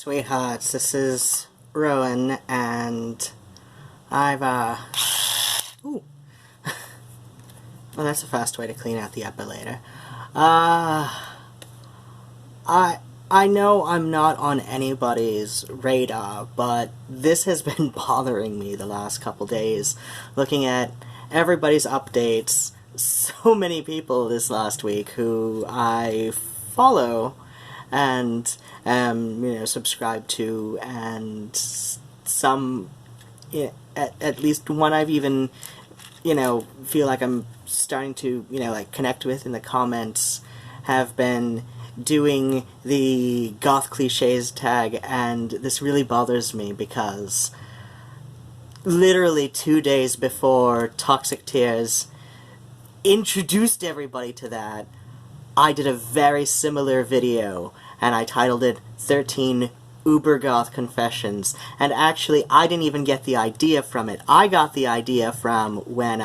Sweethearts, this is Rowan, and I've, ooh. Well, that's a fast way to clean out the epilator. I know I'm not on anybody's radar, but this has been bothering me the last couple days, looking at everybody's updates. So many people this last week who I follow and subscribe to, and some, at least one I've even, feel like I'm starting to, connect with in the comments, have been doing the Goth Clichés tag, and this really bothers me because literally 2 days before Toxic Tears introduced everybody to that, I did a very similar video, and I titled it 13 Uber Goth Confessions. And actually, I didn't even get the idea from it. I got the idea from when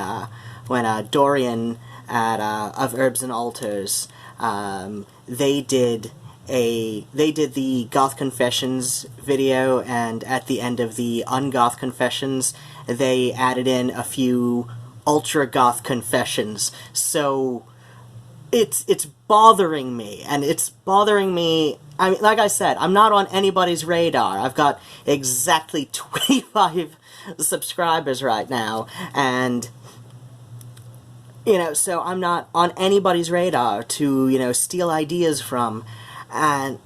Dorian at of Herbs and Altars, they did the Goth Confessions video, and at the end of the Ungoth Confessions, they added in a few Ultra Goth Confessions. So it's bothering me, and it's bothering me. I mean, like I said, I'm not on anybody's radar. I've got exactly 25 subscribers right now, and so I'm not on anybody's radar to, steal ideas from. And,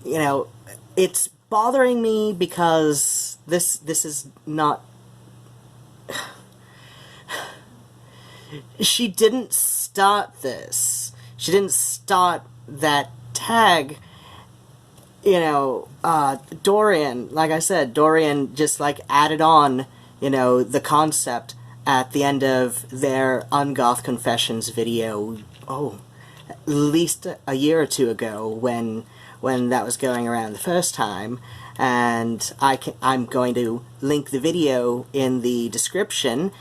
it's bothering me because this is not... She didn't start this. She didn't start that tag. Dorian, like I said, Dorian just, added on, the concept at the end of their Ungoth Confessions video, at least a year or two ago, when that was going around the first time. And I'm going to link the video in the description.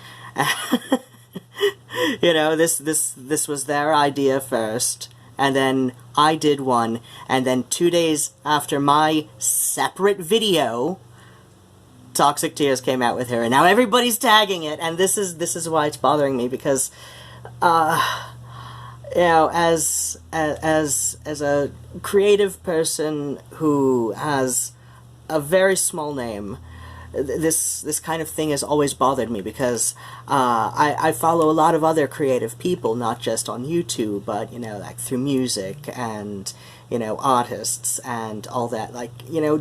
This was their idea first, and then I did one, and then 2 days after my separate video, Toxic Tears came out with her, and now everybody's tagging it, and this is why it's bothering me, because as a creative person who has a very small name, this kind of thing has always bothered me, because I follow a lot of other creative people, not just on YouTube, but, through music and, artists and all that.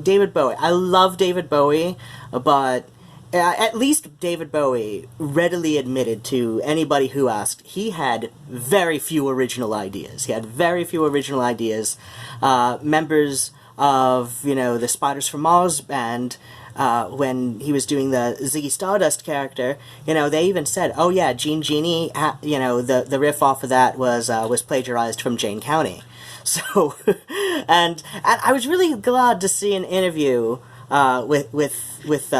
David Bowie. I love David Bowie, but at least David Bowie readily admitted to anybody who asked he had very few original ideas. He had very few original ideas. Members of, the Spiders from Mars band, when he was doing the Ziggy Stardust character, they even said, oh yeah, Gene Genie, the riff off of that was plagiarized from Jane County. So, and I was really glad to see an interview with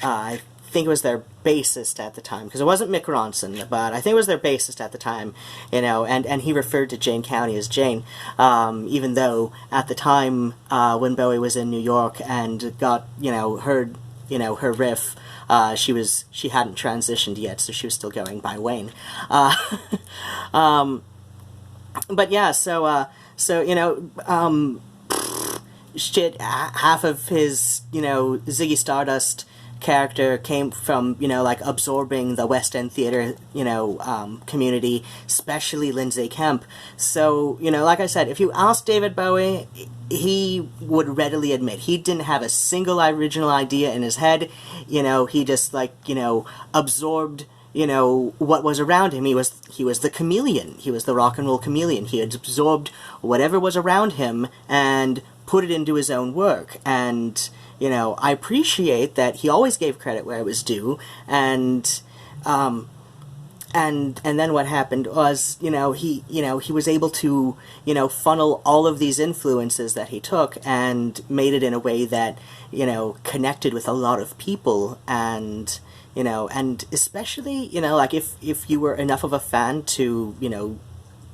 I think it was their bassist at the time, because it wasn't Mick Ronson, but I think it was their bassist at the time, and he referred to Jane County as Jane, even though at the time, when Bowie was in New York and got, heard, her riff, she hadn't transitioned yet, so she was still going by Wayne. But yeah, shit, half of his, Ziggy Stardust character came from, absorbing the West End theater, community, especially Lindsay Kemp. So, like I said, if you ask David Bowie, he would readily admit he didn't have a single original idea in his head. He just, absorbed, what was around him. He was the chameleon. He was the rock and roll chameleon. He had absorbed whatever was around him and put it into his own work. And I appreciate that he always gave credit where it was due, and then what happened was, he was able to, funnel all of these influences that he took and made it in a way that, connected with a lot of people, and, and especially, if you were enough of a fan to,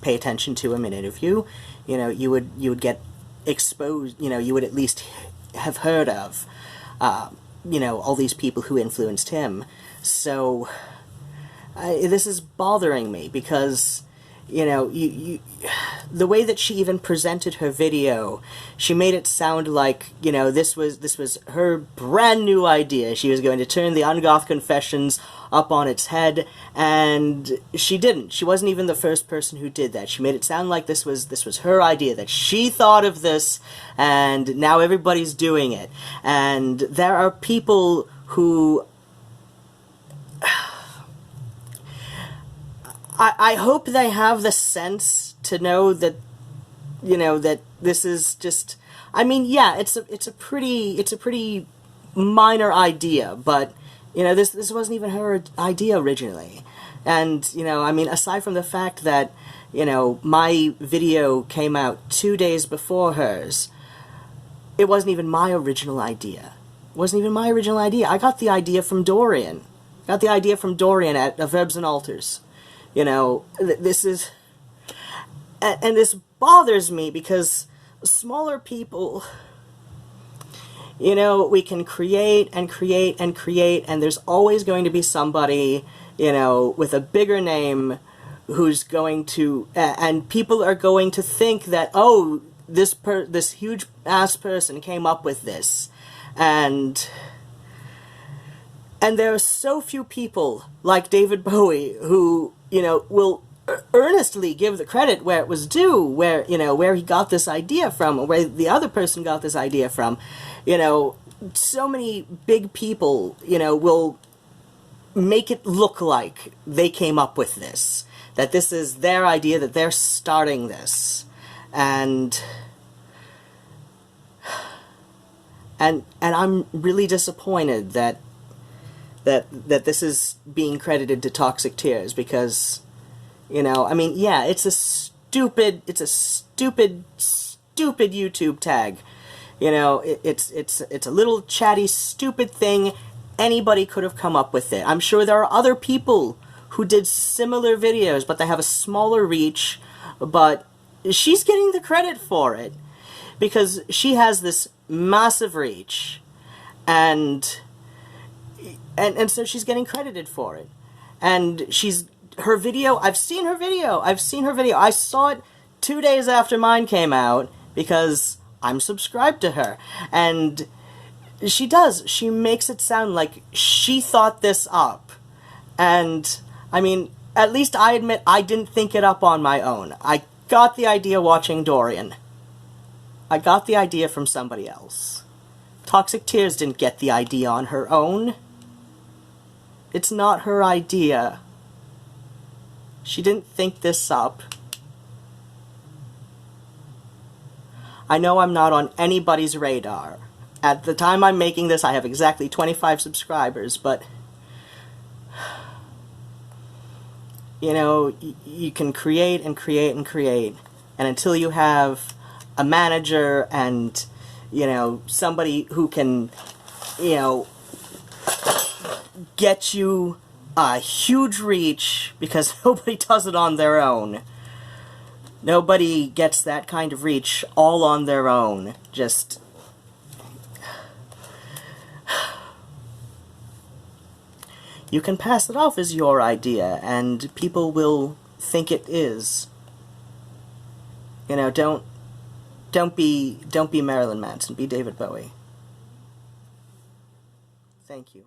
pay attention to him in an interview, you would get exposed, you would at least have heard of, you know, all these people who influenced him. So this is bothering me because, you know, the way that she even presented her video, she made it sound like, you know, this was her brand new idea. She was going to turn the Ungoth Confessions up on its head, and she didn't. She wasn't even the first person who did that. She made it sound like this was her idea, that she thought of this, and now everybody's doing it. And there are people who... I hope they have the sense to know that, you know, that this is just... I mean, yeah, it's a pretty minor idea, but, you know, this wasn't even her idea originally. And, you know, I mean, aside from the fact that, you know, my video came out 2 days before hers, it wasn't even my original idea. It wasn't even my original idea. I got the idea from Dorian. Got the idea from Dorian at Verbs and Altars. You know, this is... And this bothers me because smaller people... You know, we can create and create and create, and there's always going to be somebody, you know, with a bigger name who's going to... and people are going to think that, oh, this huge-ass person came up with this. And there are so few people like David Bowie who, you know, will earnestly give the credit where it was due, where, you know, where he got this idea from, or where the other person got this idea from. You know, so many big people, you know, will make it look like they came up with this, that this is their idea, that they're starting this. And I'm really disappointed that this is being credited to Toxic Tears, because, you know, I mean, yeah, it's a stupid YouTube tag. You know, it's a little chatty, stupid thing. Anybody could have come up with it. I'm sure there are other people who did similar videos, but they have a smaller reach, but she's getting the credit for it, because she has this massive reach, and so she's getting credited for it. And her video, I've seen her video. I saw it 2 days after mine came out, because I'm subscribed to her. And she makes it sound like she thought this up. And, I mean, at least I admit I didn't think it up on my own. I got the idea watching Dorian. I got the idea from somebody else. Toxic Tears didn't get the idea on her own. It's not her idea. She didn't think this up. I know I'm not on anybody's radar. At the time I'm making this, I have exactly 25 subscribers, but... You know, you can create and create and create, and until you have a manager and, you know, somebody who can, you know, get you a huge reach, because nobody does it on their own. Nobody gets that kind of reach all on their own. Just... You can pass it off as your idea, and people will think it is. You know, don't be Marilyn Manson, be David Bowie. Thank you.